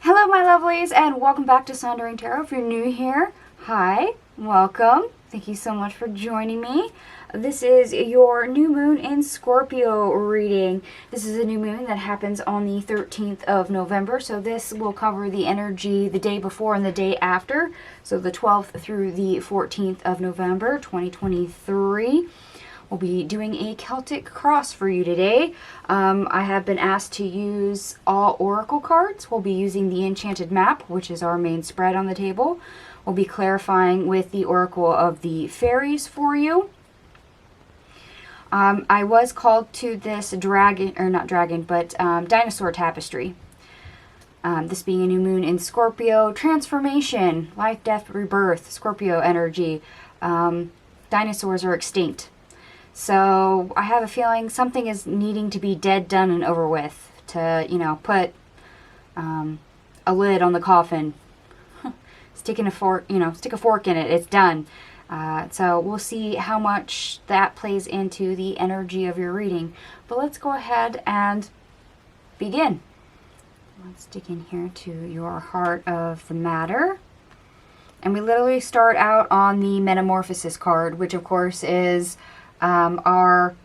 Hello my lovelies and welcome back to Sondering Tarot. If you're new here, hi, welcome. Thank you so much for joining me. This is your new moon in Scorpio reading. This is a new moon that happens on the 13th of November. So this will cover the energy the day before and the day after. So the 12th through the 14th of November 2023. We'll be doing a Celtic cross for you today. I have been asked to use all oracle cards. We'll be using the Enchanted map, which is our main spread on the table. We'll be clarifying with the oracle of the Fairies for you. I was called to this dragon, or not dragon, but dinosaur tapestry. This being a new moon in Scorpio, transformation, life, death, rebirth, Scorpio energy. Dinosaurs are extinct. So I have a feeling something is needing to be dead, done, and over with to, put a lid on the coffin. Stick a fork in it. It's done. So we'll see how much that plays into the energy of your reading. But let's go ahead and begin. Let's dig in here to your heart of the matter. And we literally start out on the Metamorphosis card, which of course is our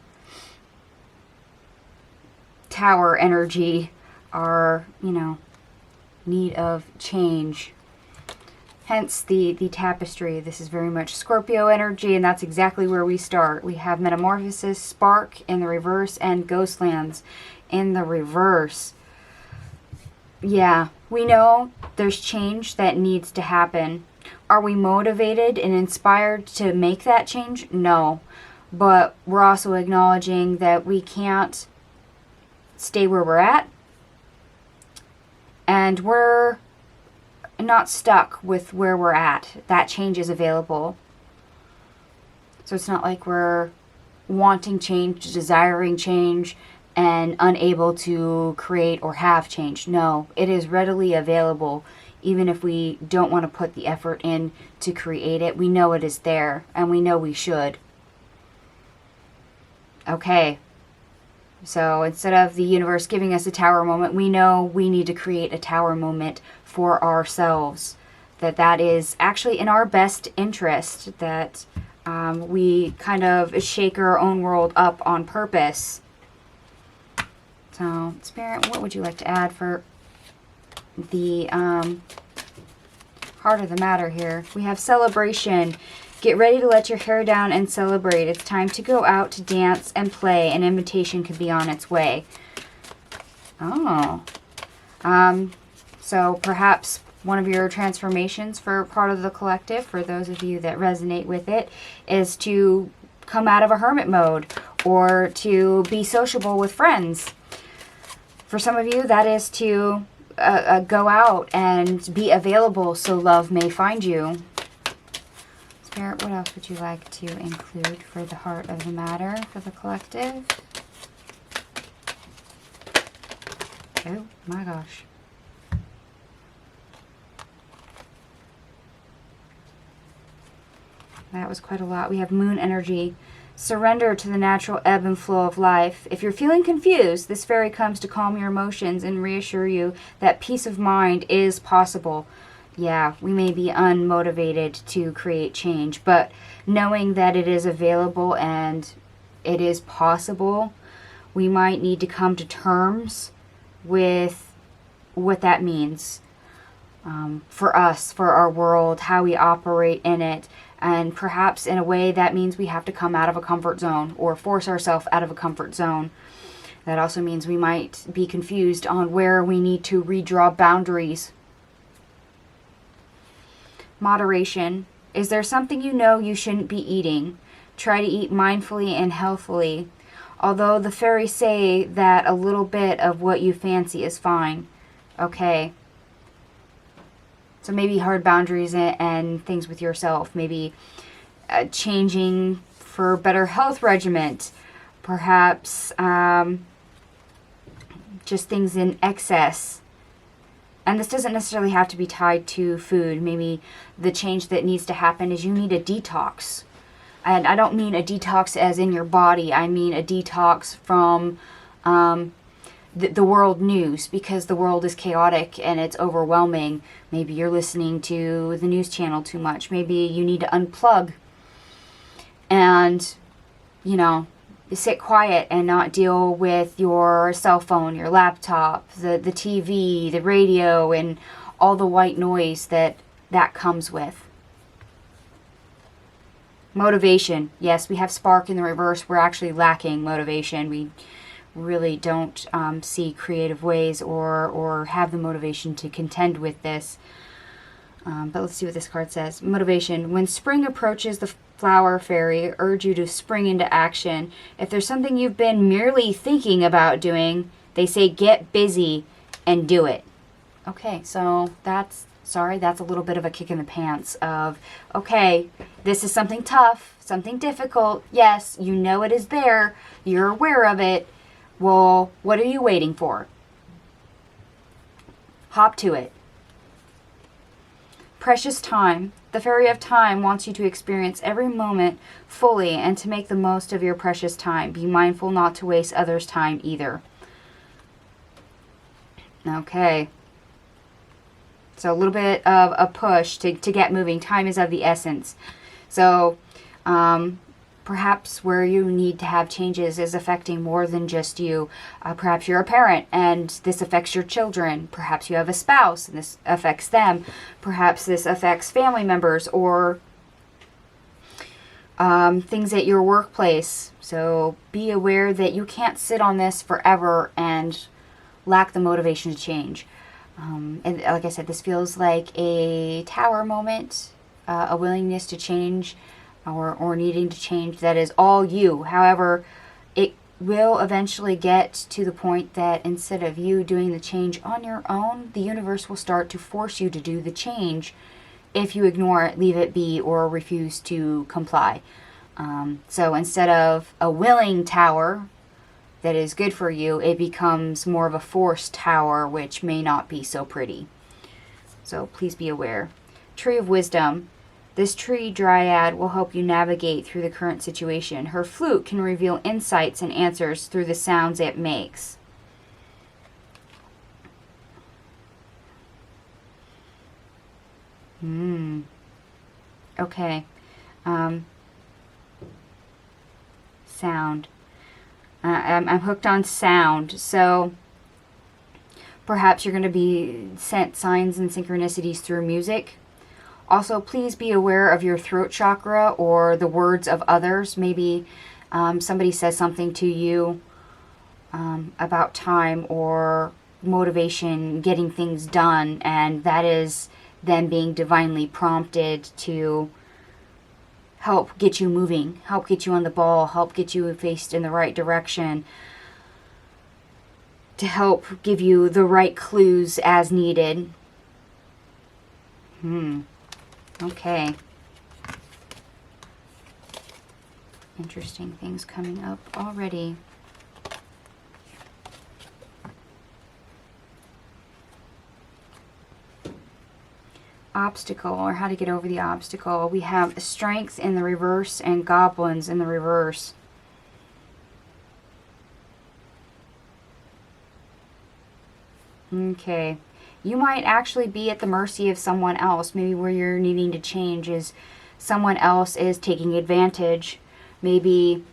tower energy, our, need of change. Hence the tapestry. This is very much Scorpio energy, and that's exactly where we start. We have Metamorphosis, Spark in the reverse, and Ghostlands in the reverse. Yeah, we know there's change that needs to happen. Are we motivated and inspired to make that change? No. But we're also acknowledging that we can't stay where we're at. And we're not stuck with where we're at. That change is available. So it's not like we're wanting change, desiring change, and unable to create or have change. No, it is readily available. Even if we don't want to put the effort in to create it, we know it is there, and we know we should. Okay, so instead of the universe giving us a tower moment, we know we need to create a tower moment for ourselves. That is actually in our best interest, that we kind of shake our own world up on purpose. So, Spirit, what would you like to add for the heart of the matter here? We have celebration. Get ready to let your hair down and celebrate. It's time to go out to dance and play. An invitation could be on its way. Oh. So perhaps one of your transformations for part of the collective, for those of you that resonate with it, is to come out of a hermit mode or to be sociable with friends. For some of you, that is to go out and be available so love may find you. Spirit, what else would you like to include for the heart of the matter for the collective? Oh my gosh. That was quite a lot. We have moon energy. Surrender to the natural ebb and flow of life. If you're feeling confused, this fairy comes to calm your emotions and reassure you that peace of mind is possible. Yeah, we may be unmotivated to create change, but knowing that it is available and it is possible, we might need to come to terms with what that means for us, for our world, how we operate in it. And perhaps in a way that means we have to come out of a comfort zone or force ourselves out of a comfort zone. That also means we might be confused on where we need to redraw boundaries. Moderation. Is there something you know you shouldn't be eating? Try to eat mindfully and healthfully. Although the fairies say that a little bit of what you fancy is fine. Okay. So maybe hard boundaries and things with yourself. Maybe changing for better health regimen. Perhaps just things in excess. And this doesn't necessarily have to be tied to food. Maybe the change that needs to happen is you need a detox. And I don't mean a detox as in your body. I mean a detox from the world news, because the world is chaotic and it's overwhelming. Maybe you're listening to the news channel too much. Maybe you need to unplug and, you know, sit quiet and not deal with your cell phone, your laptop, the TV, the radio, and all the white noise that comes with. Motivation. Yes, we have spark in the reverse. We're actually lacking motivation. We really don't see creative ways or have the motivation to contend with this. But let's see what this card says. Motivation. When spring approaches, the flower fairy urge you to spring into action. If there's something you've been merely thinking about doing, they say get busy and do it. Okay, so that's a little bit of a kick in the pants of, okay, this is something tough, something difficult. Yes, you know it is there. You're aware of it. Well, what are you waiting for? Hop to it. Precious time. The Fairy of Time wants you to experience every moment fully and to make the most of your precious time. Be mindful not to waste others' time either. Okay. So a little bit of a push to get moving. Time is of the essence. So perhaps where you need to have changes is affecting more than just you. Perhaps you're a parent and this affects your children. Perhaps you have a spouse and this affects them. Perhaps this affects family members or things at your workplace. So be aware that you can't sit on this forever and lack the motivation to change. And like I said, this feels like a tower moment, a willingness to change or needing to change that is all you. However, it will eventually get to the point that instead of you doing the change on your own, the universe will start to force you to do the change if you ignore it, leave it be, or refuse to comply. So instead of a willing tower that is good for you, it becomes more of a forced tower, which may not be so pretty. So please be aware. Tree of Wisdom. This tree dryad will help you navigate through the current situation. Her flute can reveal insights and answers through the sounds it makes. Okay. Sound. I'm hooked on sound, so perhaps you're going to be sent signs and synchronicities through music. Also, please be aware of your throat chakra or the words of others. Maybe somebody says something to you about time or motivation, getting things done, and that is them being divinely prompted to help get you moving, help get you on the ball, help get you faced in the right direction, to help give you the right clues as needed. Okay. Interesting things coming up already. Obstacle, or how to get over the obstacle. We have strength in the reverse and goblins in the reverse. Okay. You might actually be at the mercy of someone else. Maybe where you're needing to change is someone else is taking advantage. Maybe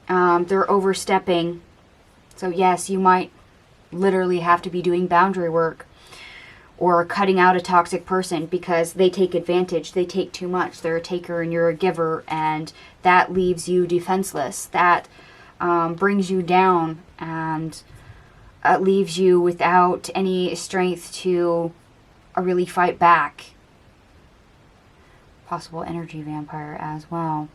they're overstepping. So yes, you might literally have to be doing boundary work or cutting out a toxic person because they take advantage. They take too much. They're a taker and you're a giver, and that leaves you defenseless. That brings you down and leaves you without any strength to really fight back. Possible energy vampire as well.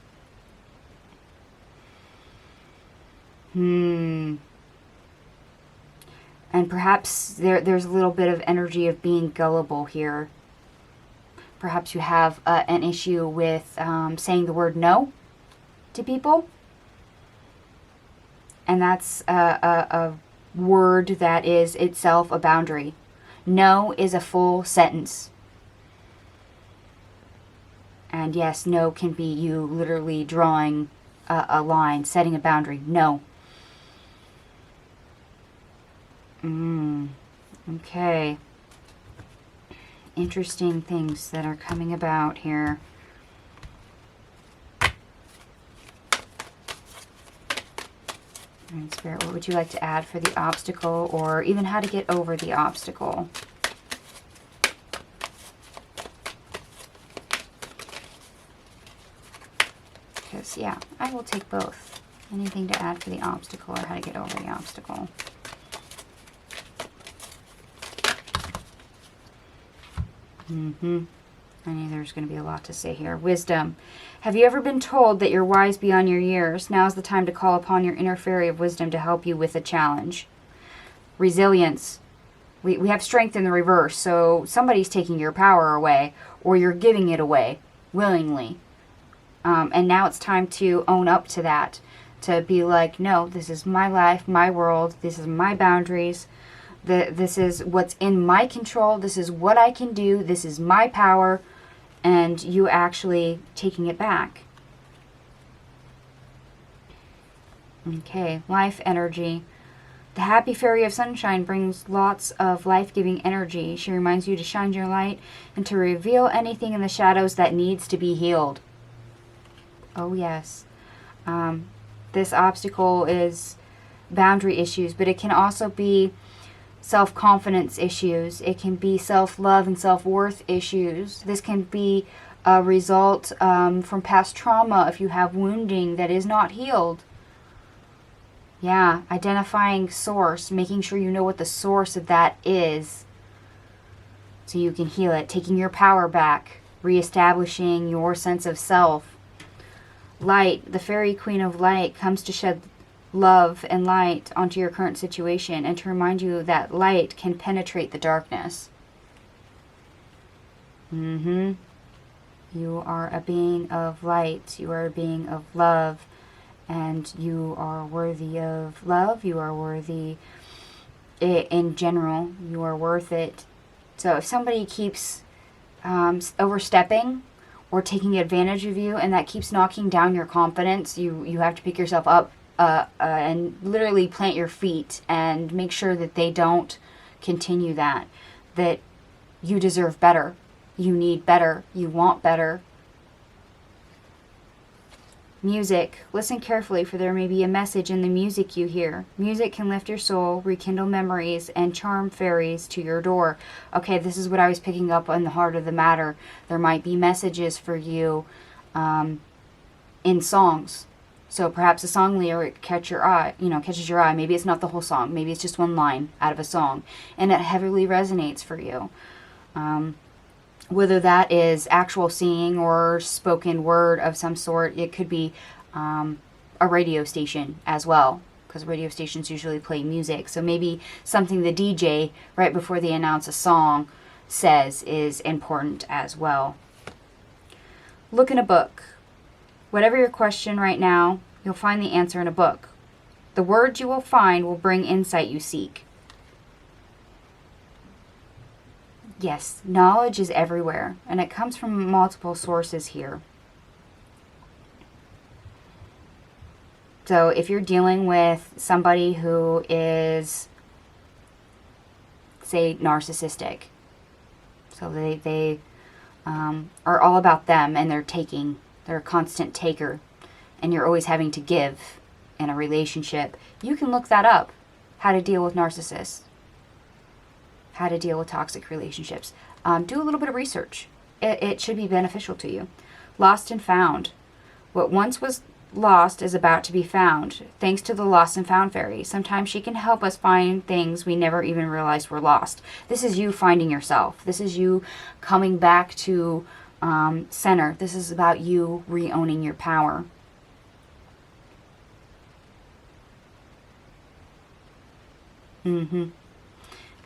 And perhaps there's a little bit of energy of being gullible here. Perhaps you have an issue with saying the word no to people. And that's a word that is itself a boundary. No is a full sentence. And yes, no can be you literally drawing a line, setting a boundary. No. Okay. Interesting things that are coming about here. And Spirit, what would you like to add for the obstacle, or even how to get over the obstacle? Because, yeah, I will take both. Anything to add for the obstacle or how to get over the obstacle. I knew there was going to be a lot to say here. Wisdom. Have you ever been told that you're wise beyond your years? Now is the time to call upon your inner fairy of wisdom to help you with a challenge. Resilience. We have strength in the reverse, so somebody's taking your power away, or you're giving it away willingly. And now it's time to own up to that. To be like, no, this is my life, my world, this is my boundaries. This is what's in my control. This is what I can do. This is my power. And you actually taking it back. Okay, life energy. The happy fairy of sunshine brings lots of life-giving energy. She reminds you to shine your light and to reveal anything in the shadows that needs to be healed. Oh, yes. This obstacle is boundary issues, but it can also be self-confidence issues. It can be self-love and self-worth issues. This can be a result from past trauma if you have wounding that is not healed. Yeah, identifying source, making sure you know what the source of that is so you can heal it, taking your power back, reestablishing your sense of self. Light, the fairy queen of light, comes to shed love and light onto your current situation and to remind you that light can penetrate the darkness. You are a being of light. You are a being of love. And you are worthy of love. You are worthy in general. You are worth it. So if somebody keeps overstepping or taking advantage of you and that keeps knocking down your confidence, you have to pick yourself up and literally plant your feet and make sure that they don't continue that. That you deserve better. You need better. You want better. Music. Listen carefully, for there may be a message in the music you hear. Music can lift your soul, rekindle memories, and charm fairies to your door. Okay, this is what I was picking up on the heart of the matter. There might be messages for you in songs. So perhaps a song lyric catches your eye. Maybe it's not the whole song. Maybe it's just one line out of a song, and it heavily resonates for you. Whether that is actual singing or spoken word of some sort, it could be a radio station as well, because radio stations usually play music. So maybe something the DJ, right before they announce a song, says is important as well. Look in a book. Whatever your question right now, you'll find the answer in a book. The words you will find will bring insight you seek. Yes, knowledge is everywhere, and it comes from multiple sources here. So if you're dealing with somebody who is, say, narcissistic, so they are all about them and they're taking, they're a constant taker, and you're always having to give in a relationship, you can look that up, how to deal with narcissists. How to deal with toxic relationships. Do a little bit of research. It should be beneficial to you. Lost and found. What once was lost is about to be found, thanks to the Lost and Found fairy. Sometimes she can help us find things we never even realized were lost. This is you finding yourself. This is you coming back to center. This is about you re-owning your power.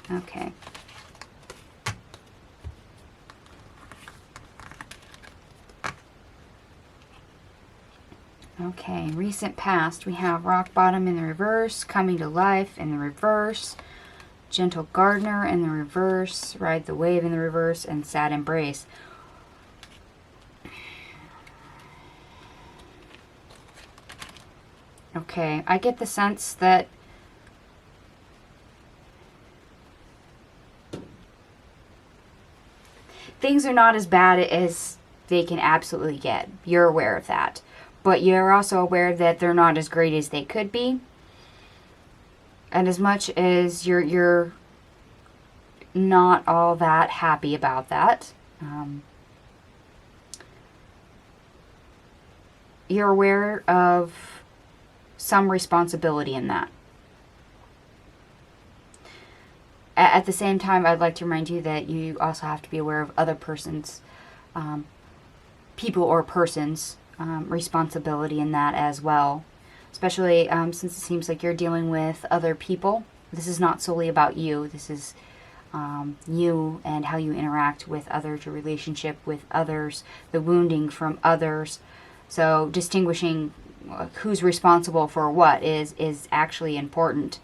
Okay. Okay, recent past, we have rock bottom in the reverse, coming to life in the reverse, gentle gardener in the reverse, ride the wave in the reverse, and sad embrace. Okay, I get the sense that things are not as bad as they can absolutely get. You're aware of that. But you're also aware that they're not as great as they could be. And as much as you're not all that happy about that, you're aware of some responsibility in that. At the same time, I'd like to remind you that you also have to be aware of other persons, people or persons' responsibility in that as well. Especially since it seems like you're dealing with other people. This is not solely about you. This is you and how you interact with others, your relationship with others, the wounding from others. So distinguishing who's responsible for what is actually important.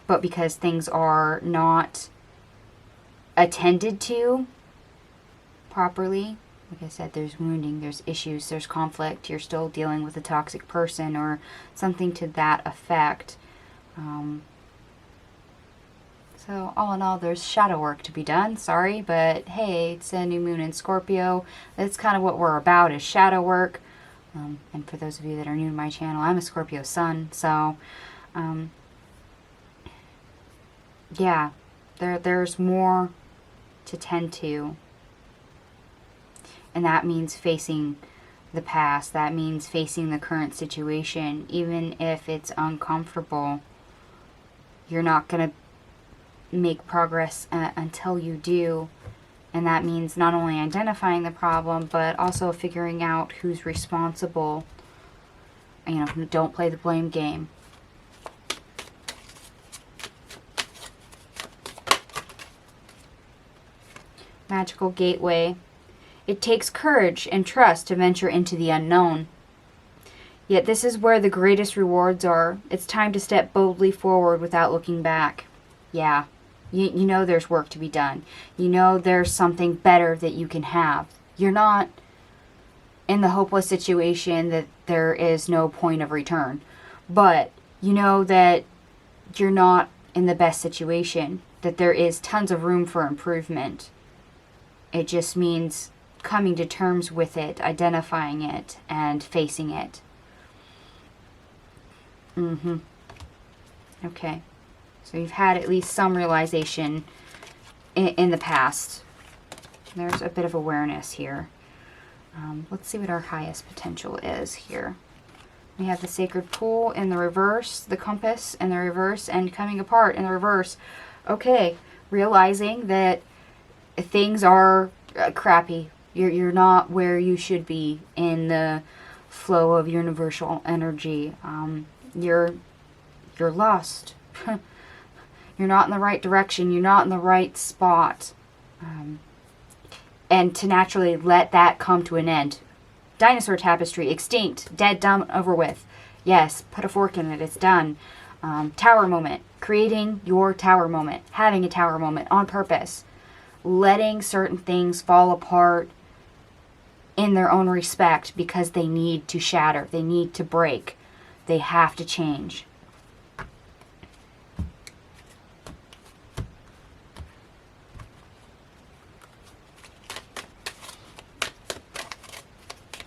But because things are not attended to properly, like I said, there's wounding, there's issues, there's conflict, you're still dealing with a toxic person or something to that effect. So all in all, there's shadow work to be done. Sorry, but hey, it's a new moon in Scorpio. That's kind of what we're about, is shadow work. And for those of you that are new to my channel, I'm a Scorpio sun, so yeah, there's more to tend to. And that means facing the past. That means facing the current situation. Even if it's uncomfortable, you're not going to make progress until you do. And that means not only identifying the problem, but also figuring out who's responsible. You know, don't play the blame game. Magical gateway. It takes courage and trust to venture into the unknown. Yet this is where the greatest rewards are. It's time to step boldly forward without looking back. Yeah, you know there's work to be done. You know there's something better that you can have. You're not in the hopeless situation that there is no point of return. But you know that you're not in the best situation, that there is tons of room for improvement. It just means coming to terms with it, identifying it, and facing it. Okay. So you've had at least some realization in the past. There's a bit of awareness here. Let's see what our highest potential is here. We have the sacred pool in the reverse, the compass in the reverse, and coming apart in the reverse. Okay. Realizing that things are crappy. You're not where you should be in the flow of universal energy. You're lost. You're not in the right direction. You're not in the right spot. And to naturally let that come to an end. Dinosaur tapestry, extinct, dead, done, over with. Yes, put a fork in it. It's done. Tower moment. Creating your tower moment. Having a tower moment on purpose. Letting certain things fall apart in their own respect because they need to shatter. They need to break. They have to change.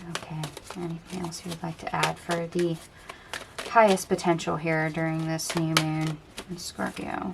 Okay, anything else you would like to add for the highest potential here during this new moon in Scorpio?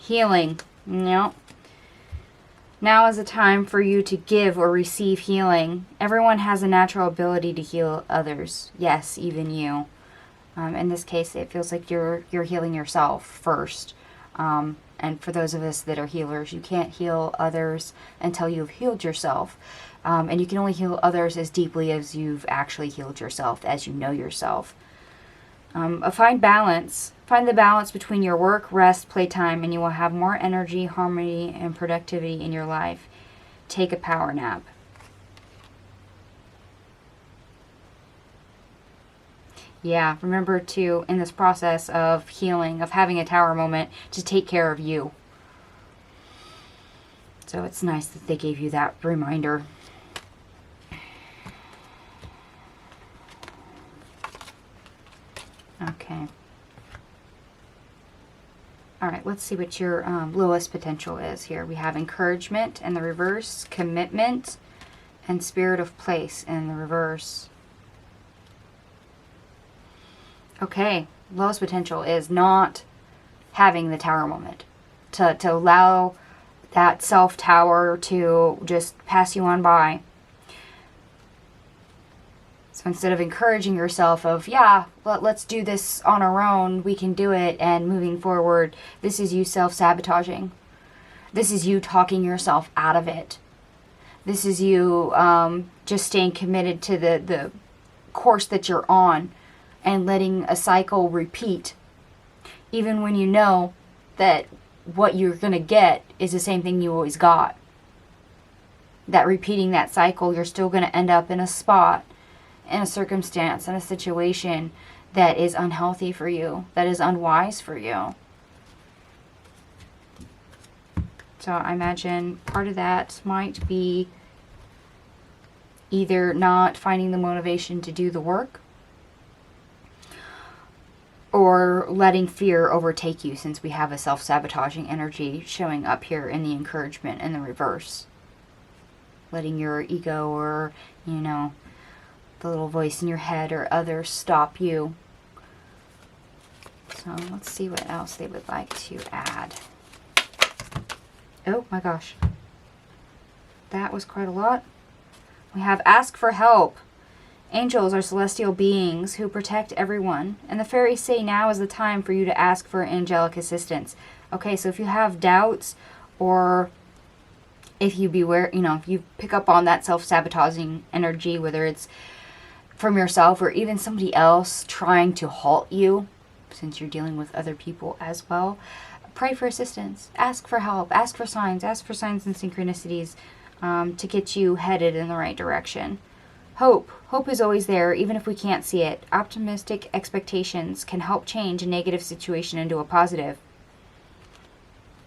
Healing. No. Now is the time for you to give or receive healing. Everyone has a natural ability to heal others. Yes, even you. In this case, it feels like you're healing yourself first. And for those of us that are healers, you can't heal others until you've healed yourself. And you can only heal others as deeply as you've actually healed yourself, as you know yourself. Find balance. Find the balance between your work, rest, playtime, and you will have more energy, harmony, and productivity in your life. Take a power nap. Yeah, remember to, in this process of healing, of having a tower moment, to take care of you. So it's nice that they gave you that reminder. Okay. All right, let's see what your lowest potential is here. We have encouragement in the reverse, commitment, and spirit of place in the reverse. Okay, lowest potential is not having the tower moment. To allow that self-tower to just pass you on by. So instead of encouraging yourself of, yeah, let's do this on our own, we can do it, and moving forward, this is you self-sabotaging. This is you talking yourself out of it. This is you just staying committed to the course that you're on and letting a cycle repeat, even when you know that what you're going to get is the same thing you always got. That repeating that cycle, you're still going to end up in a spot, in a circumstance, in a situation that is unhealthy for you, that is unwise for you. So I imagine part of that might be either not finding the motivation to do the work, or letting fear overtake you, since we have a self-sabotaging energy showing up here in the encouragement in the reverse. Letting your ego or, you know, the little voice in your head or others stop you. So let's see what else they would like to add. Oh my gosh. That was quite a lot. We have ask for help. Angels are celestial beings who protect everyone, and the fairies say now is the time for you to ask for angelic assistance. Okay, so if you have doubts, or if you beware, you know, if you pick up on that self-sabotaging energy, whether it's from yourself or even somebody else trying to halt you, since you're dealing with other people as well, pray for assistance, ask for help, ask for signs and synchronicities to get you headed in the right direction. Hope is always there, even if we can't see it. Optimistic expectations can help change a negative situation into a positive.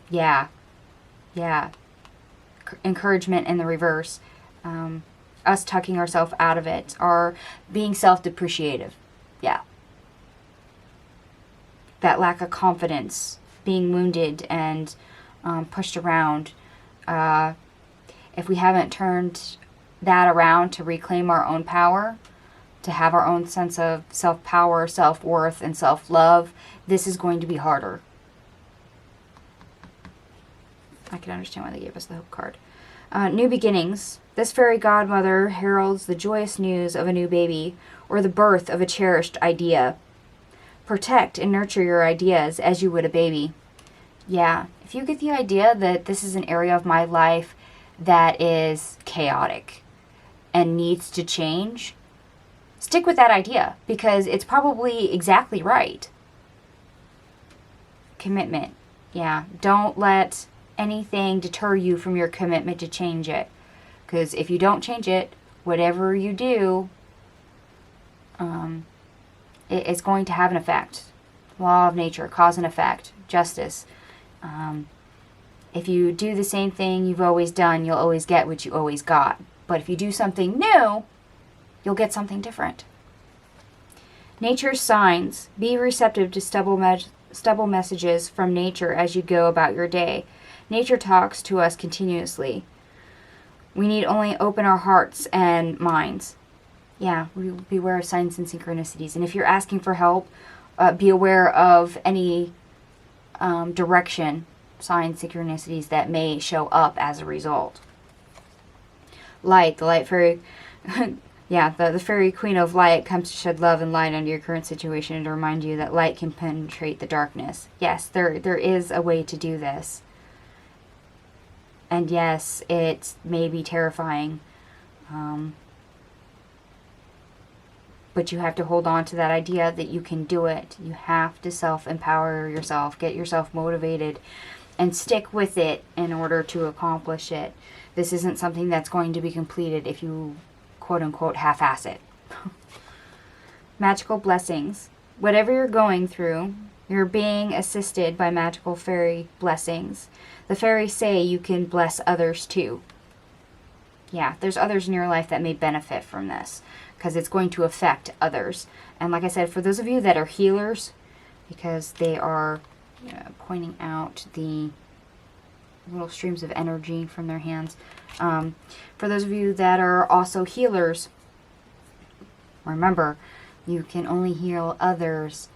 Yeah. Encouragement in the reverse. Us tucking ourselves out of it, or being self-depreciative. Yeah. That lack of confidence, being wounded and pushed around. If we haven't turned that around to reclaim our own power, to have our own sense of self-power, self-worth, and self-love, this is going to be harder. I can understand why they gave us the hope card. New beginnings. This fairy godmother heralds the joyous news of a new baby, or the birth of a cherished idea. Protect and nurture your ideas as you would a baby. Yeah, if you get the idea that this is an area of my life that is chaotic and needs to change, stick with that idea, because it's probably exactly right. Commitment. Yeah, don't let anything deter you from your commitment to change it. Because if you don't change it, whatever you do, it's going to have an effect. Law of nature, cause and effect, justice. If you do the same thing you've always done, you'll always get what you always got. But if you do something new, you'll get something different. Nature's signs. Be receptive to stubble messages from nature as you go about your day. Nature talks to us continuously. We need only open our hearts and minds. Yeah, beware of signs and synchronicities. And if you're asking for help, be aware of any direction, signs, synchronicities that may show up as a result. Light, the light fairy, yeah, the fairy queen of light comes to shed love and light under your current situation and to remind you that light can penetrate the darkness. Yes, there is a way to do this. And yes, it may be terrifying. But you have to hold on to that idea that you can do it. You have to self-empower yourself, get yourself motivated, and stick with it in order to accomplish it. This isn't something that's going to be completed if you, quote-unquote, half-ass it. magical blessings. Whatever you're going through, you're being assisted by magical fairy blessings. The fairies say you can bless others too. Yeah, there's others in your life that may benefit from this because it's going to affect others. And like I said, for those of you that are healers, because they are pointing out the little streams of energy from their hands. For those of you that are also healers, remember, you can only heal others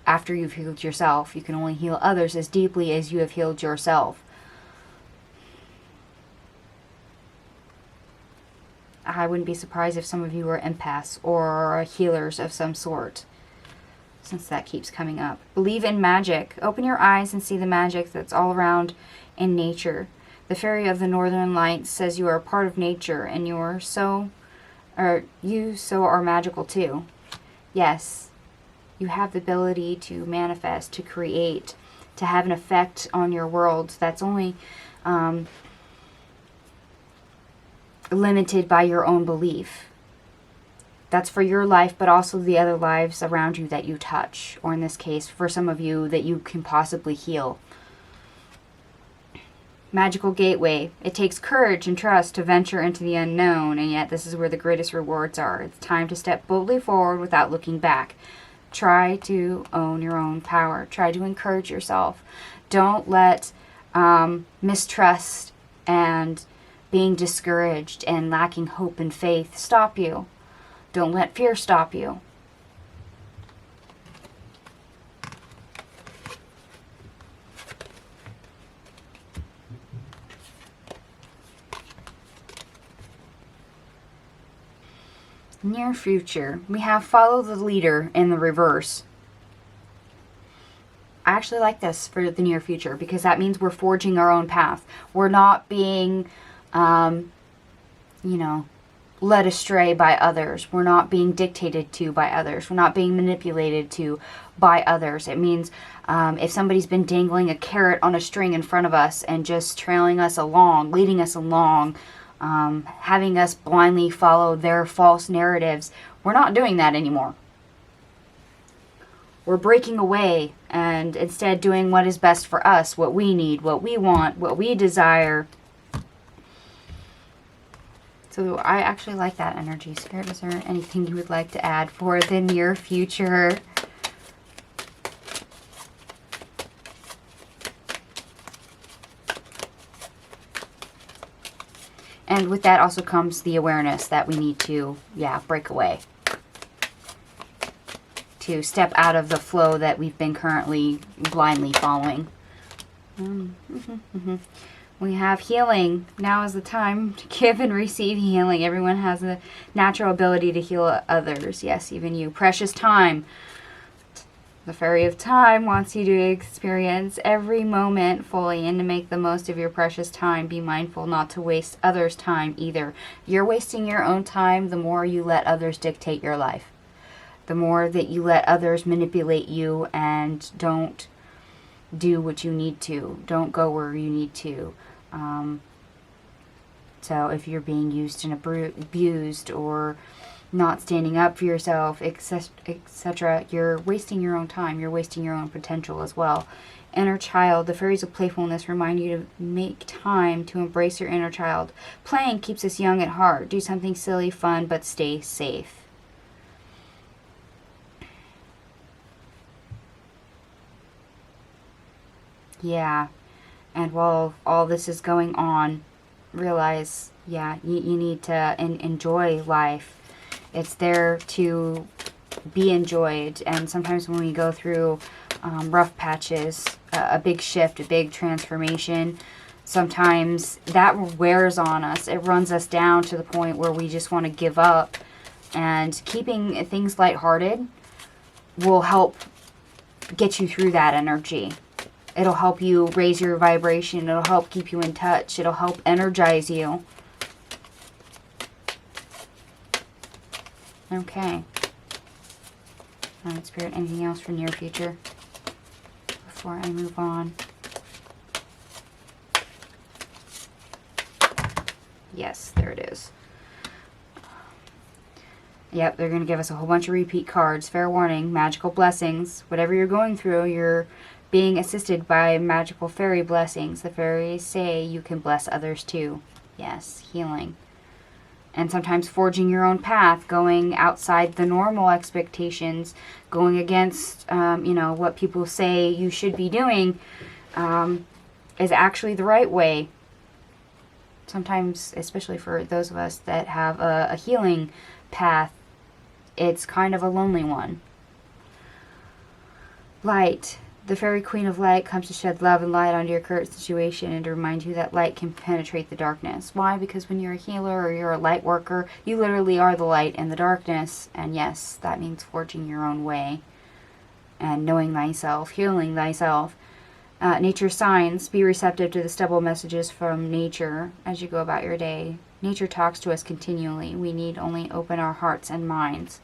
after you've healed yourself. You can only heal others as deeply as you have healed yourself. I wouldn't be surprised if some of you are empaths or healers of some sort, since that keeps coming up. Believe in magic. Open your eyes and see the magic that's all around in nature. The fairy of the northern lights says you are a part of nature, and you so are magical too. Yes, you have the ability to manifest, to create, to have an effect on your world that's only limited by your own belief. That's for your life, but also the other lives around you that you touch, or in this case, for some of you, that you can possibly heal. Magical gateway. It takes courage and trust to venture into the unknown, and yet this is where the greatest rewards are. It's time to step boldly forward without looking back. Try to own your own power. Try to encourage yourself. Don't let mistrust and being discouraged and lacking hope and faith stop you. Don't let fear stop you. Near future. We have follow the leader in the reverse. I actually like this for the near future because that means we're forging our own path. We're not being, led astray by others. We're not being dictated to by others. We're not being manipulated to by others. It means if somebody's been dangling a carrot on a string in front of us and just trailing us along, leading us along, having us blindly follow their false narratives, we're not doing that anymore. We're breaking away and instead doing what is best for us, what we need, what we want, what we desire. So I actually like that energy. Spirit, is there anything you would like to add for the near future? And with that also comes the awareness that we need to, break away. To step out of the flow that we've been currently blindly following. We have healing. Now is the time to give and receive healing. Everyone has a natural ability to heal others. Yes, even you. Precious time. The fairy of time wants you to experience every moment fully and to make the most of your precious time. Be mindful not to waste others' time either. You're wasting your own time the more you let others dictate your life. The more that you let others manipulate you and don't do what you need to. Don't go where you need to. So if you're being used and abused or not standing up for yourself, etc., you're wasting your own time. You're wasting your own potential as well. Inner child, the fairies of playfulness remind you to make time to embrace your inner child. Playing keeps us young at heart. Do something silly, fun, but stay safe. Yeah, and while all this is going on, realize, you need to enjoy life. It's there to be enjoyed, and sometimes when we go through rough patches, a big shift, a big transformation, sometimes that wears on us. It runs us down to the point where we just want to give up, and keeping things lighthearted will help get you through that energy. It'll help you raise your vibration. It'll help keep you in touch. It'll help energize you. Okay. All right, Spirit, anything else for near future before I move on? Yes, there it is. Yep, they're going to give us a whole bunch of repeat cards. Fair warning, magical blessings. Whatever you're going through, you're being assisted by magical fairy blessings. The fairies say you can bless others too. Yes, healing. And sometimes forging your own path, going outside the normal expectations, going against, what people say you should be doing, is actually the right way. Sometimes, especially for those of us that have a healing path, it's kind of a lonely one. Light. The fairy queen of light comes to shed love and light onto your current situation and to remind you that light can penetrate the darkness. Why? Because when you're a healer or you're a light worker, you literally are the light in the darkness. And yes, that means forging your own way and knowing thyself, healing thyself. Nature signs. Be receptive to the stubble messages from nature as you go about your day. Nature talks to us continually. We need only open our hearts and minds.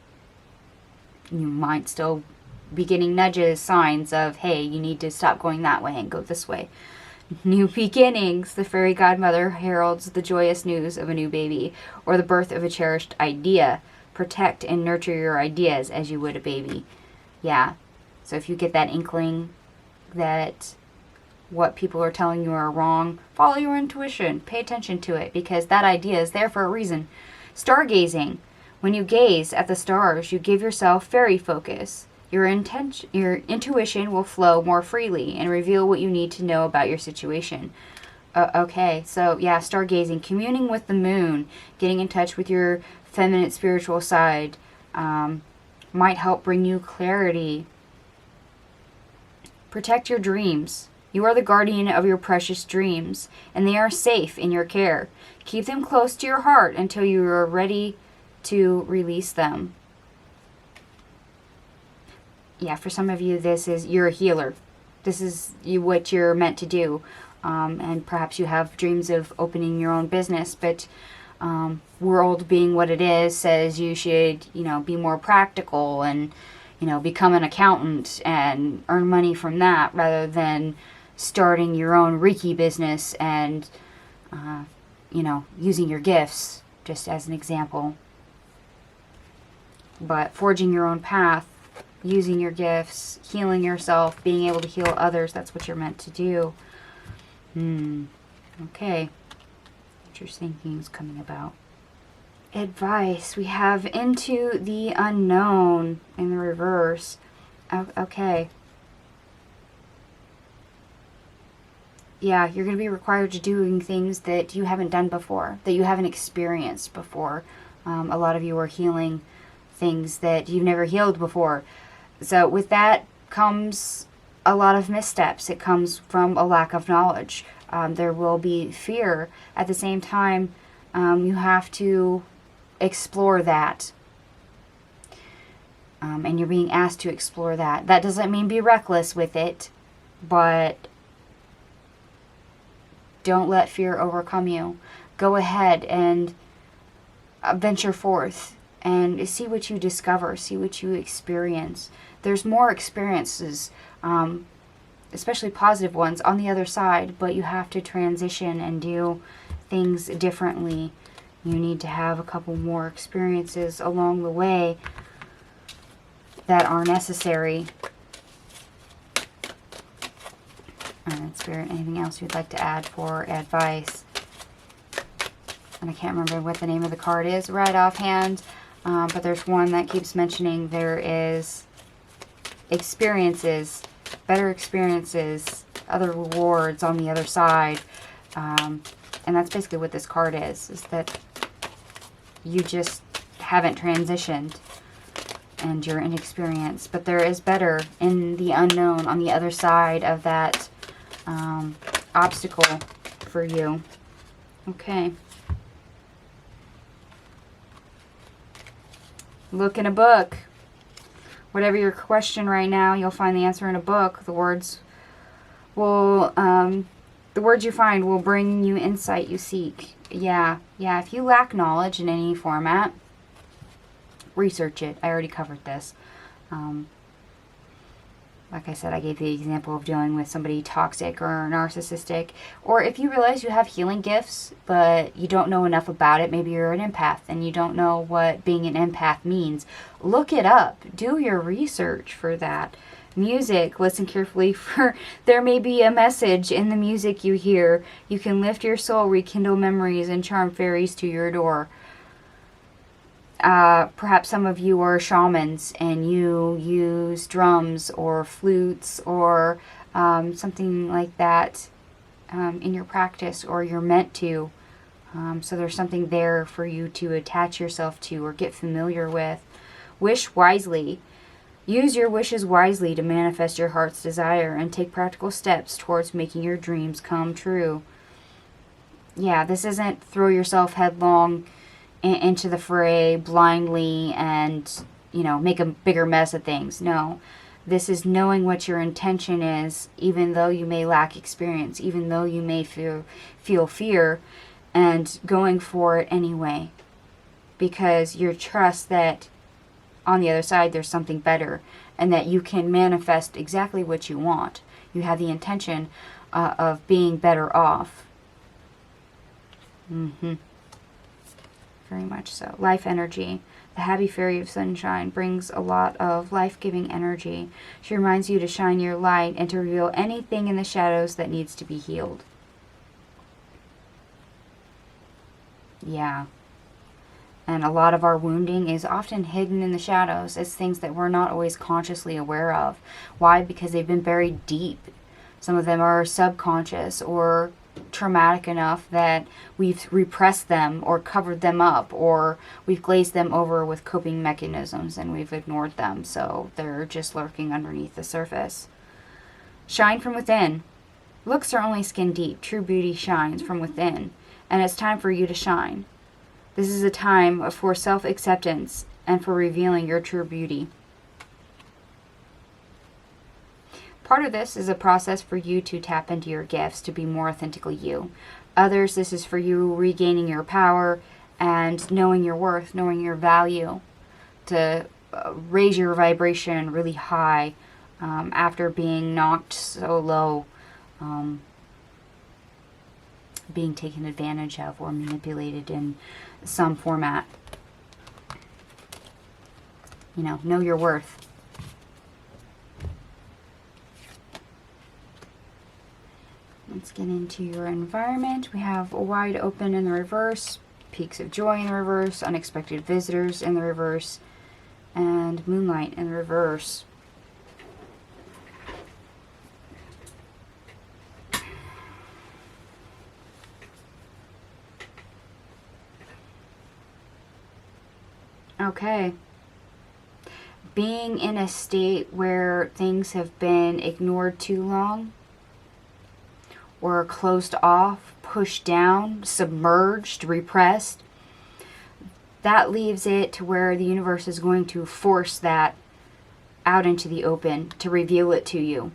You might still be getting nudges, signs of, hey, you need to stop going that way and go this way. New beginnings. The fairy godmother heralds the joyous news of a new baby or the birth of a cherished idea. Protect and nurture your ideas as you would a baby. Yeah. So if you get that inkling that what people are telling you are wrong, follow your intuition. Pay attention to it because that idea is there for a reason. Stargazing. When you gaze at the stars, you give yourself fairy focus. Your intuition will flow more freely and reveal what you need to know about your situation. Okay, so yeah, stargazing, communing with the moon, getting in touch with your feminine spiritual side might help bring you clarity. Protect your dreams. You are the guardian of your precious dreams, and they are safe in your care. Keep them close to your heart until you are ready to release them. Yeah, for some of you, you're a healer. This is what you're meant to do. And perhaps you have dreams of opening your own business, but world being what it is says you should, be more practical and, become an accountant and earn money from that rather than starting your own Reiki business and, using your gifts, just as an example. But forging your own path, using your gifts, healing yourself, being able to heal others, that's what you're meant to do. Okay. What your thinking is coming about. Advice. We have into the unknown in the reverse. Okay. Yeah, you're going to be required to doing things that you haven't done before, that you haven't experienced before. A lot of you are healing things that you've never healed before. So with that comes a lot of missteps. It comes from a lack of knowledge. There will be fear. At the same time, you have to explore that. And you're being asked to explore that. That doesn't mean be reckless with it, but don't let fear overcome you. Go ahead and venture forth and see what you discover, see what you experience. There's more experiences, especially positive ones, on the other side, but you have to transition and do things differently. You need to have a couple more experiences along the way that are necessary. Spirit, anything else you'd like to add for advice? And I can't remember what the name of the card is right offhand, but there's one that keeps mentioning there is experiences, better experiences, other rewards on the other side. And that's basically what this card is that you just haven't transitioned and you're inexperienced. But there is better in the unknown on the other side of that obstacle for you. Okay. Look in a book. Whatever your question right now, you'll find the answer in a book. The words you find will bring you insight you seek. Yeah. If you lack knowledge in any format, research it. I already covered this. Like I said, I gave the example of dealing with somebody toxic or narcissistic. Or if you realize you have healing gifts, but you don't know enough about it, maybe you're an empath and you don't know what being an empath means, look it up. Do your research for that. Music, listen carefully for, there may be a message in the music you hear. You can lift your soul, rekindle memories, and charm fairies to your door. Perhaps some of you are shamans and you use drums or flutes or something like that in your practice, or you're meant to. So there's something there for you to attach yourself to or get familiar with. Wish wisely. Use your wishes wisely to manifest your heart's desire and take practical steps towards making your dreams come true. Yeah, this isn't throw yourself headlong into the fray blindly and, you know, make a bigger mess of things. No, this is knowing what your intention is, even though you may lack experience, even though you may feel fear, and going for it anyway, because you trust that on the other side there's something better and that you can manifest exactly what you want. You have the intention of being better off. Very much so. Life energy. The happy fairy of sunshine brings a lot of life-giving energy. She reminds you to shine your light and to reveal anything in the shadows that needs to be healed. Yeah. And a lot of our wounding is often hidden in the shadows as things that we're not always consciously aware of. Why? Because they've been buried deep. Some of them are subconscious or traumatic enough that we've repressed them or covered them up, or we've glazed them over with coping mechanisms and we've ignored them, so they're just lurking underneath the surface. Shine from within. Looks are only skin deep. True beauty shines from within, and it's time for you to shine. This is a time for self-acceptance and for revealing your true beauty. Part of this is a process for you to tap into your gifts to be more authentically you. Others, this is for you regaining your power and knowing your worth, knowing your value, to raise your vibration really high after being knocked so low, being taken advantage of or manipulated in some format. You know your worth. Let's get into your environment. We have wide open in the reverse, peaks of joy in the reverse, unexpected visitors in the reverse, and moonlight in the reverse. Okay. Being in a state where things have been ignored too long, or closed off, pushed down, submerged, repressed, that leaves it to where the universe is going to force that out into the open, to reveal it to you,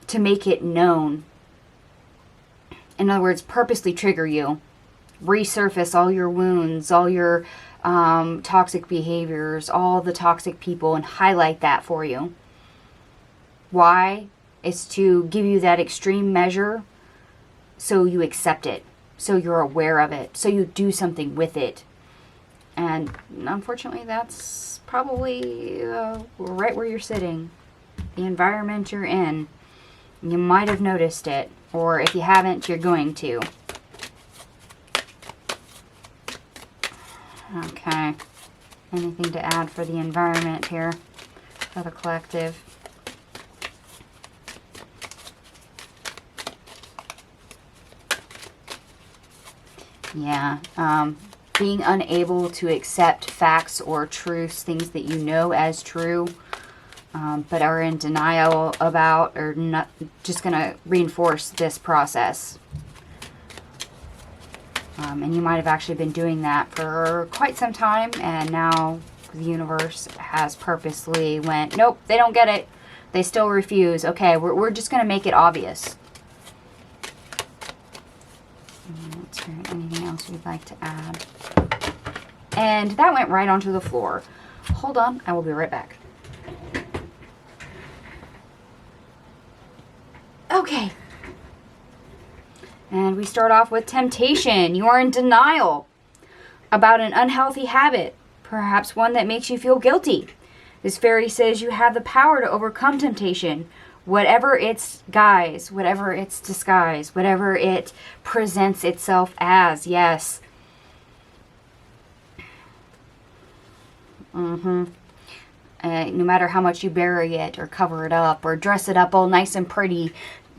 to make it known. In other words, purposely trigger you, resurface all your wounds, all your toxic behaviors, all the toxic people, and highlight that for you. Why? It's to give you that extreme measure so you accept it, so you're aware of it, so you do something with it. And unfortunately, that's probably right where you're sitting, the environment you're in. You might have noticed it, or if you haven't, you're going to. Okay. Anything to add for the environment here, for the collective? Yeah, being unable to accept facts or truths, things that you know as true, but are in denial about, or not, just going to reinforce this process. And you might have actually been doing that for quite some time, and now the universe has purposely went, nope, they don't get it. They still refuse. Okay, we're just going to make it obvious. Anything else you'd like to add? And that went right onto the floor. Hold on, I will be right back. we start off with temptation. You are in denial about an unhealthy habit, perhaps one that makes you feel guilty. This fairy says you have the power to overcome temptation, whatever its guise, whatever its disguise, whatever it presents itself as. Yes. No matter how much you bury it or cover it up or dress it up all nice and pretty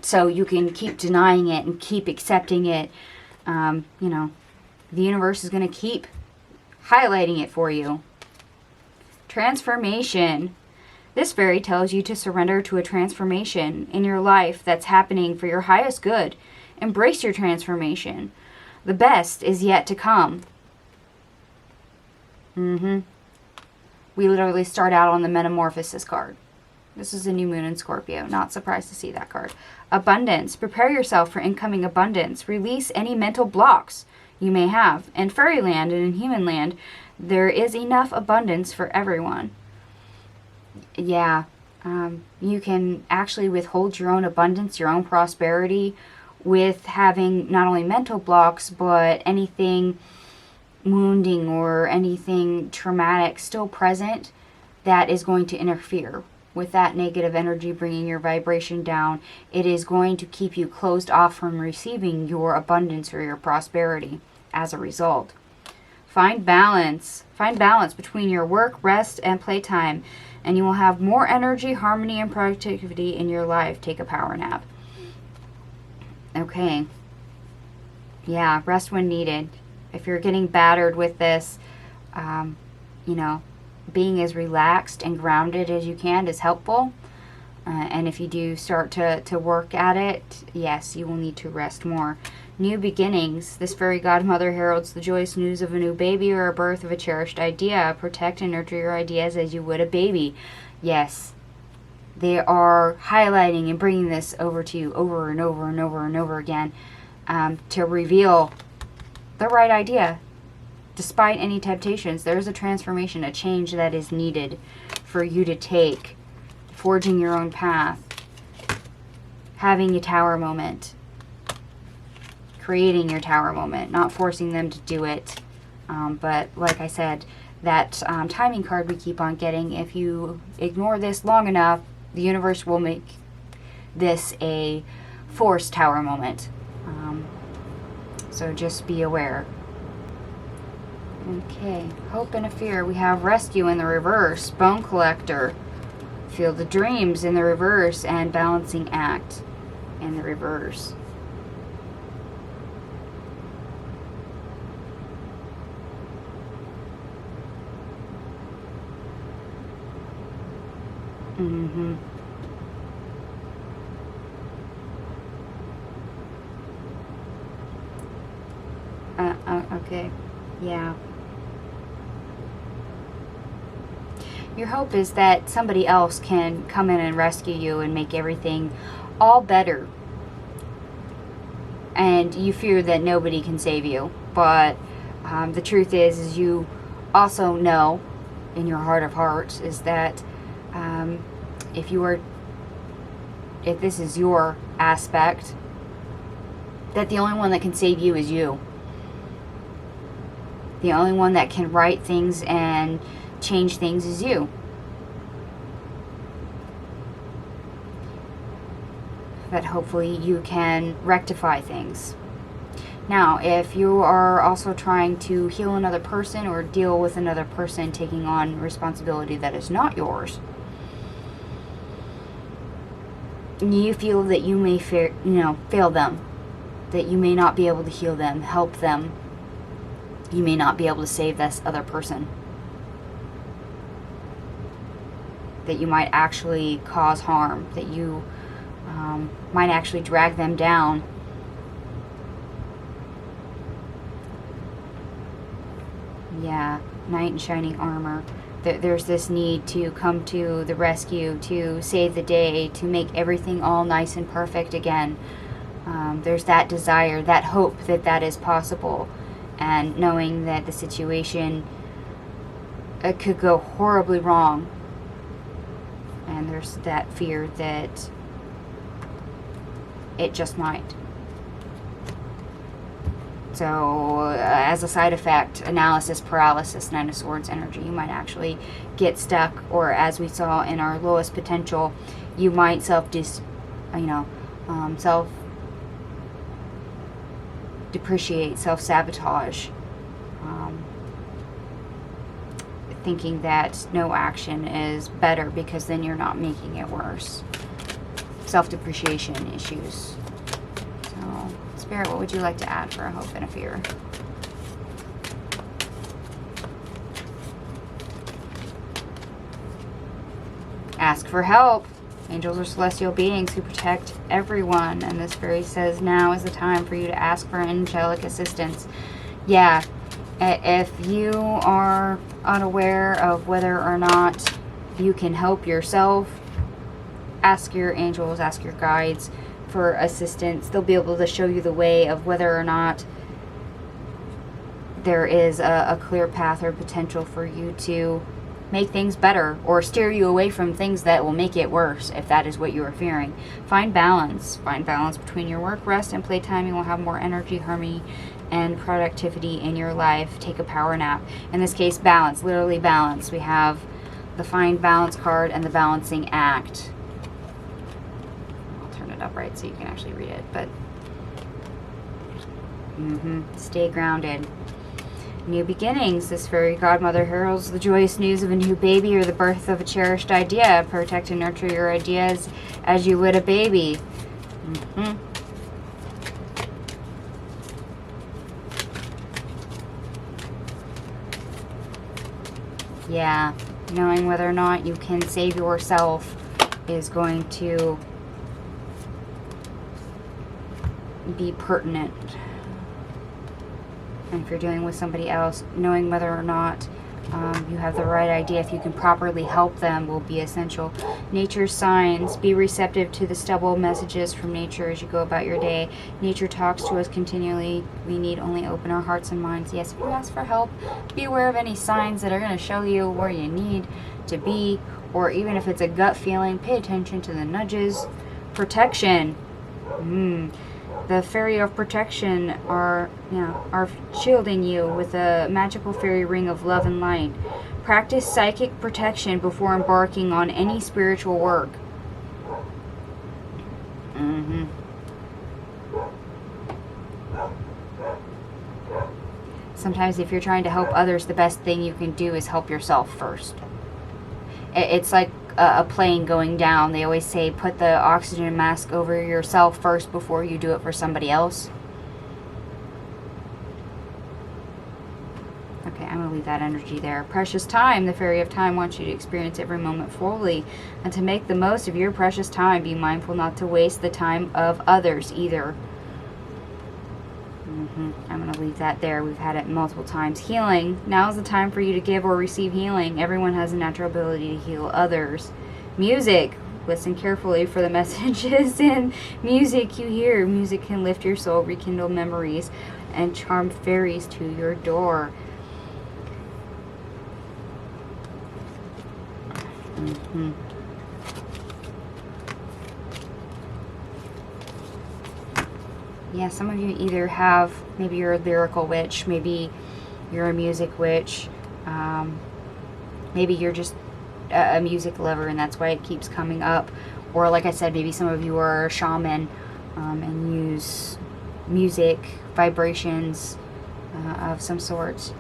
so you can keep denying it and keep accepting it, you know, the universe is going to keep highlighting it for you. Transformation. This fairy tells you to surrender to a transformation in your life that's happening for your highest good. Embrace your transformation. The best is yet to come. We literally start out on the Metamorphosis card. This is a new moon in Scorpio. Not surprised to see that card. Abundance. Prepare yourself for incoming abundance. Release any mental blocks you may have. In fairyland and in human land, there is enough abundance for everyone. Yeah. You can actually withhold your own abundance, your own prosperity, with having not only mental blocks, but anything wounding or anything traumatic still present that is going to interfere with that negative energy, bringing your vibration down. It is going to keep you closed off from receiving your abundance or your prosperity as a result. Find balance. Find balance between your work, rest, and playtime, and you will have more energy, harmony, and productivity in your life. Take a power nap. Okay. Yeah, rest when needed. If you're getting battered with this, you know, being as relaxed and grounded as you can is helpful. And if you do start to work at it, yes, you will need to rest more. New beginnings. This fairy godmother heralds the joyous news of a new baby or a birth of a cherished idea. Protect and nurture your ideas as you would a baby. Yes, they are highlighting and bringing this over to you over and over and over and over again, to reveal the right idea. Despite any temptations, there's a transformation, a change that is needed for you to take. Forging your own path. Having a tower moment. Creating your tower moment. Not forcing them to do it. But like I said, that timing card we keep on getting, if you ignore this long enough, the universe will make this a forced tower moment. So just be aware. Okay, hope and a fear. We have rescue in the reverse, bone collector, field of dreams in the reverse, and balancing act in the reverse. Okay, yeah. Your hope is that somebody else can come in and rescue you and make everything all better. And you fear that nobody can save you. But the truth is you also know in your heart of hearts is that if this is your aspect, that the only one that can save you is you. The only one that can right things and change things is you. That hopefully you can rectify things. Now, if you are also trying to heal another person or deal with another person taking on responsibility that is not yours, you feel that you may fail them, that you may not be able to heal them, help them. You may not be able to save this other person. That you might actually cause harm, that you might actually drag them down. Yeah, knight in shining armor. There's this need to come to the rescue, to save the day, to make everything all nice and perfect again. There's that desire, that hope that that is possible. And knowing that the situation could go horribly wrong. And there's that fear that it just might. So as a side effect, analysis paralysis, Nine of Swords energy, you might actually get stuck, or as we saw in our lowest potential, you might self-depreciate, self-sabotage, thinking that no action is better because then you're not making it worse. Self-depreciation issues. So, Spirit, what would you like to add for a hope and a fear? Ask for help. Angels are celestial beings who protect everyone, and this fairy says now is the time for you to ask for angelic assistance. Yeah, if you are unaware of whether or not you can help yourself, ask your angels, ask your guides for assistance. They'll be able to show you the way of whether or not there is a clear path or potential for you to make things better, or steer you away from things that will make it worse if that is what you are fearing. Find balance. Find balance between your work, rest, and playtime. You will have more energy, harmony, and productivity in your life. Take a power nap. In this case, balance. Literally balance. We have the Find Balance card and the Balancing Act. I'll turn it up right so you can actually read it. But stay grounded. New beginnings. This fairy godmother heralds the joyous news of a new baby or the birth of a cherished idea. Protect and nurture your ideas as you would a baby. Yeah, knowing whether or not you can save yourself is going to be pertinent. And if you're dealing with somebody else, knowing whether or not you have the right idea, if you can properly help them, will be essential. Nature's signs. Be receptive to the stubble messages from nature as you go about your day. Nature talks to us continually. We need only open our hearts and minds. Yes, if you ask for help, be aware of any signs that are going to show you where you need to be, or even if it's a gut feeling, pay attention to the nudges. Protection. The fairy of protection are shielding you with a magical fairy ring of love and light. Practice psychic protection before embarking on any spiritual work. Sometimes if you're trying to help others, the best thing you can do is help yourself first. It's like a plane going down. They always say put the oxygen mask over yourself first before you do it for somebody else. Okay, I'm going to leave that energy there. Precious time. The fairy of time wants you to experience every moment fully, and to make the most of your precious time. Be mindful not to waste the time of others either. I'm going to leave that there. We've had it multiple times. Healing. Now is the time for you to give or receive healing. Everyone has a natural ability to heal others. Music. Listen carefully for the messages in music you hear. Music can lift your soul, rekindle memories, and charm fairies to your door. Yeah, some of you either have, maybe you're a lyrical witch, maybe you're a music witch, maybe you're just a music lover and that's why it keeps coming up. Or like I said, maybe some of you are a shaman and use music, vibrations of some sort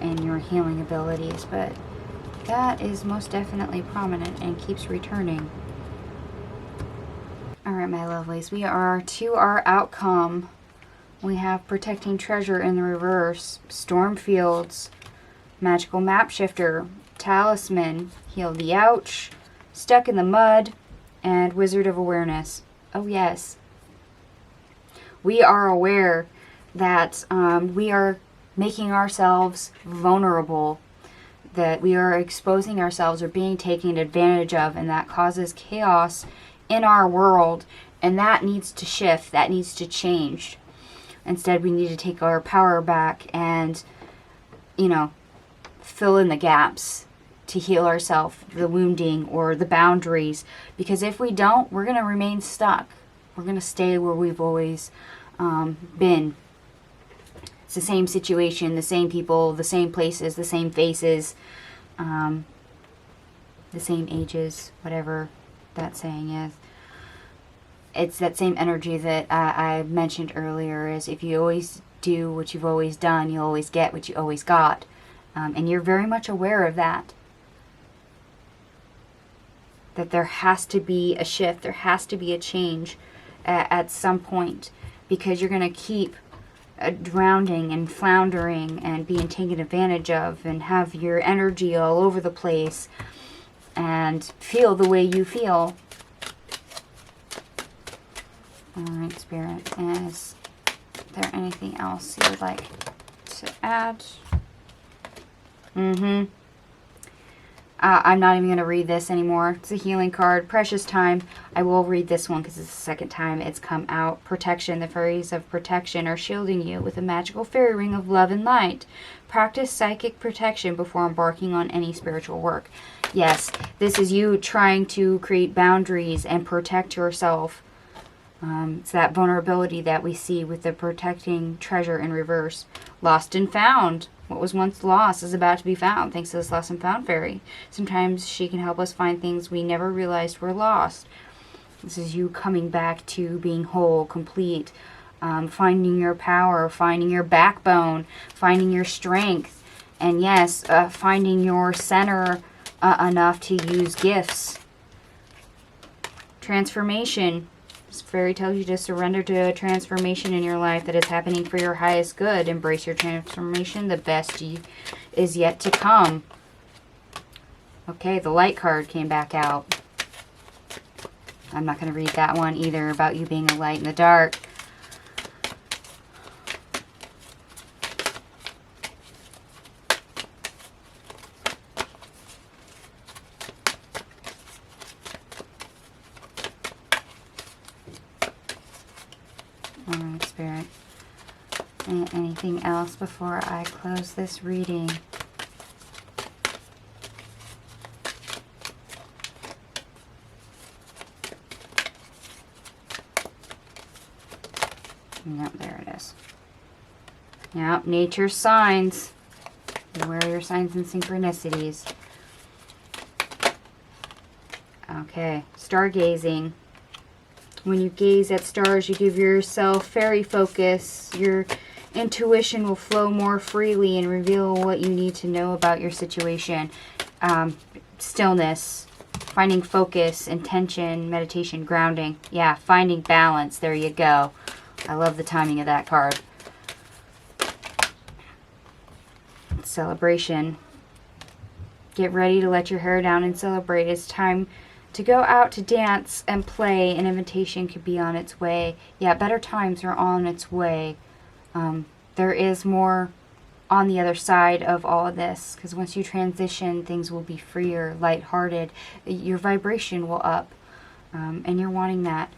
in your healing abilities. But that is most definitely prominent and keeps returning. Alright, my lovelies, we are to our outcome. We have Protecting Treasure in the reverse, Storm Fields, Magical Map Shifter, Talisman, Heal the Ouch, Stuck in the Mud, and Wizard of Awareness. Oh yes. We are aware that we are making ourselves vulnerable, that we are exposing ourselves or being taken advantage of, and that causes chaos in our world, and that needs to shift, that needs to change. Instead, we need to take our power back and, fill in the gaps to heal ourselves, the wounding or the boundaries. Because if we don't, we're going to remain stuck. We're going to stay where we've always been. It's the same situation, the same people, the same places, the same faces, the same ages, whatever that saying is. It's that same energy that I mentioned earlier, is if you always do what you've always done, you'll always get what you always got. And you're very much aware of that. That there has to be a shift, there has to be a change at some point, because you're going to keep drowning and floundering and being taken advantage of and have your energy all over the place and feel the way you feel. Alright, Spirit, is there anything else you would like to add? I'm not even going to read this anymore. It's a healing card. Precious time. I will read this one because it's the second time it's come out. Protection. The fairies of protection are shielding you with a magical fairy ring of love and light. Practice psychic protection before embarking on any spiritual work. Yes, this is you trying to create boundaries and protect yourself. It's that vulnerability that we see with the protecting treasure in reverse. Lost and found. What was once lost is about to be found, thanks to this lost and found fairy. Sometimes she can help us find things we never realized were lost. This is you coming back to being whole, complete, finding your power, finding your backbone, finding your strength, and yes, finding your center enough to use gifts. Transformation. This fairy tells you to surrender to a transformation in your life that is happening for your highest good. Embrace your transformation. The best is yet to come. Okay, the light card came back out. I'm not going to read that one either, about you being a light in the dark. Alright, Spirit. Anything else before I close this reading? Yep, there it is. Yep, nature's signs. Beware your signs and synchronicities. Okay, stargazing. When you gaze at stars, you give yourself fairy focus. Your intuition will flow more freely and reveal what you need to know about your situation. Stillness, finding focus, intention, meditation, grounding. Yeah, finding balance. There you go. I love the timing of that card. Celebration. Get ready to let your hair down and celebrate. It's time to go out to dance and play. An invitation could be on its way. Yeah, better times are on its way. There is more on the other side of all of this, because once you transition, things will be freer, lighthearted. Your vibration will up, and you're wanting that.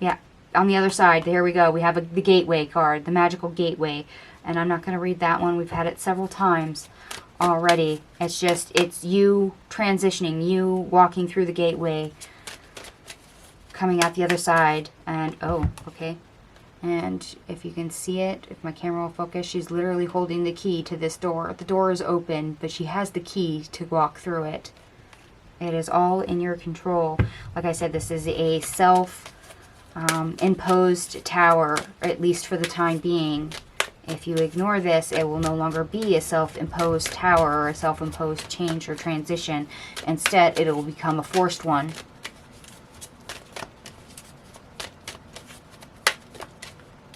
Yeah, on the other side, there we go. We have the gateway card, the magical gateway, and I'm not going to read that one. We've had it several times already. It's just, it's you transitioning, you walking through the gateway, coming out the other side, and oh, okay. And if you can see it, if my camera will focus, she's literally holding the key to this door. The door is open, but she has the key to walk through it. It is all in your control. Like I said, this is a self-imposed tower, at least for the time being. If you ignore this, it will no longer be a self-imposed tower or a self-imposed change or transition. Instead, it will become a forced one.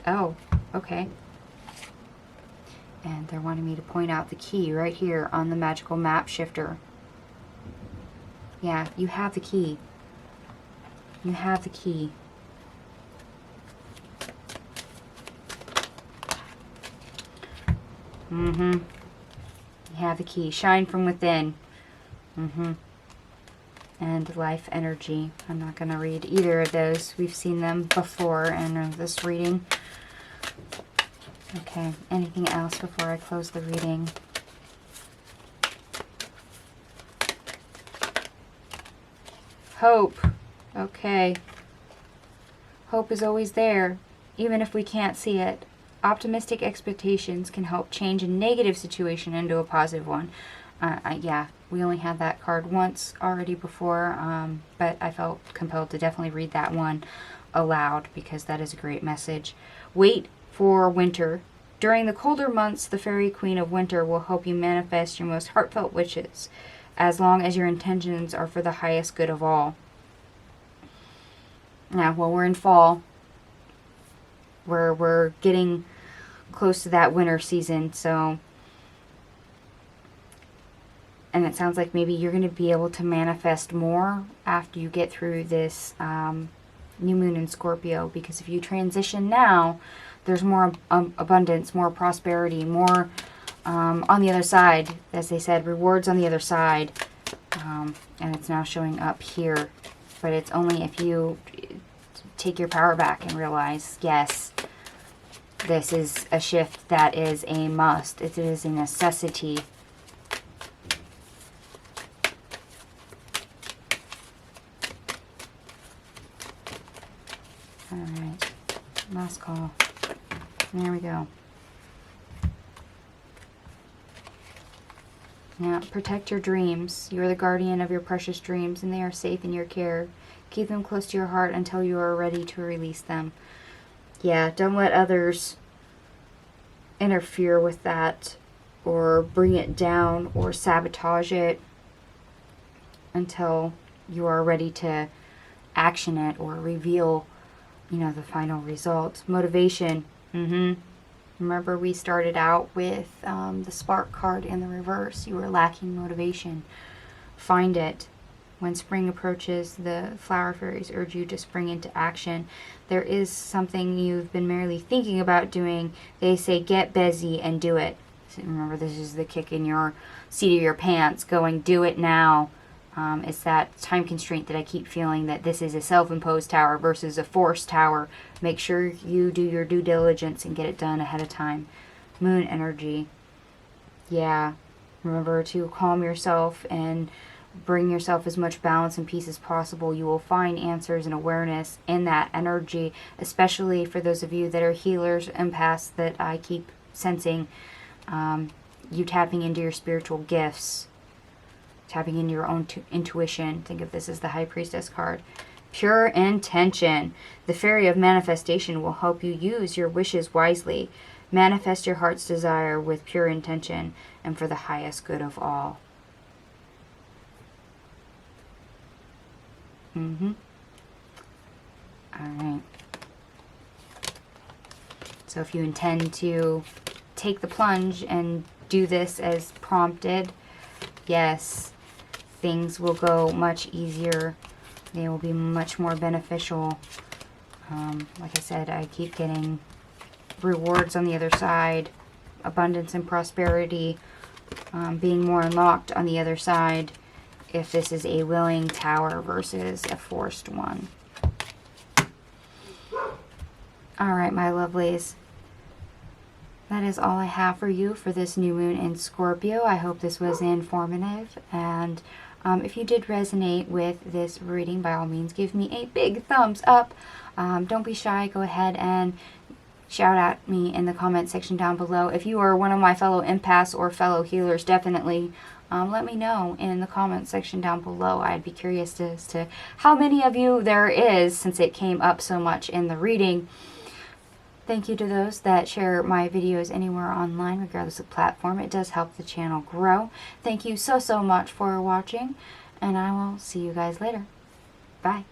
Oh, okay. And they're wanting me to point out the key right here on the magical map shifter. Yeah, you have the key. You have the key. You have the key. Shine from within. And life energy. I'm not going to read either of those. We've seen them before in this reading. Okay, anything else before I close the reading? Hope. Okay. Hope is always there, even if we can't see it. optimistic expectations can help change a negative situation into a positive one. Yeah, we only had that card once already before, but I felt compelled to definitely read that one aloud because that is a great message. Wait for winter. During the colder months, the Fairy Queen of Winter will help you manifest your most heartfelt wishes, as long as your intentions are for the highest good of all. Now, while we're in fall, we're getting close to that winter season, so, and it sounds like maybe you're going to be able to manifest more after you get through this new moon in Scorpio, because if you transition now, there's more abundance, more prosperity, more on the other side, as they said, rewards on the other side, and it's now showing up here, but it's only if you take your power back and realize, yes, this is a shift that is a must. It is a necessity. All right, last call. There we go. Now, protect your dreams. You are the guardian of your precious dreams, and they are safe in your care. Keep them close to your heart until you are ready to release them. Yeah, don't let others interfere with that or bring it down or sabotage it until you are ready to action it or reveal, you know, the final result. Motivation. Remember, we started out with the spark card in the reverse. You were lacking motivation. Find it. When spring approaches, the flower fairies urge you to spring into action. There is something you've been merely thinking about doing. They say, get busy and do it. So remember, this is the kick in your seat of your pants, going, do it now. It's that time constraint that I keep feeling, that this is a self-imposed tower versus a forced tower. Make sure you do your due diligence and get it done ahead of time. Moon energy. Yeah. Remember to calm yourself and bring yourself as much balance and peace as possible. You will find answers and awareness in that energy, especially for those of you that are healers, empaths, that I keep sensing. You tapping into your spiritual gifts, tapping into your own intuition. Think of this as the High Priestess card. Pure intention. The Fairy of Manifestation will help you use your wishes wisely. Manifest your heart's desire with pure intention and for the highest good of all. Alright. So if you intend to take the plunge and do this as prompted, yes, things will go much easier. They will be much more beneficial. Like I said, I keep getting rewards on the other side, abundance and prosperity, being more unlocked on the other side, if this is a willing tower versus a forced one. Alright, my lovelies. That is all I have for you for this new moon in Scorpio. I hope this was informative. And if you did resonate with this reading, by all means, give me a big thumbs up. Don't be shy. Go ahead and shout at me in the comment section down below. If you are one of my fellow empaths or fellow healers, definitely let me know in the comment section down below. I'd be curious as to how many of you there is, since it came up so much in the reading. Thank you to those that share my videos anywhere online, regardless of platform. It does help the channel grow. Thank you so much for watching, and I will see you guys later. Bye.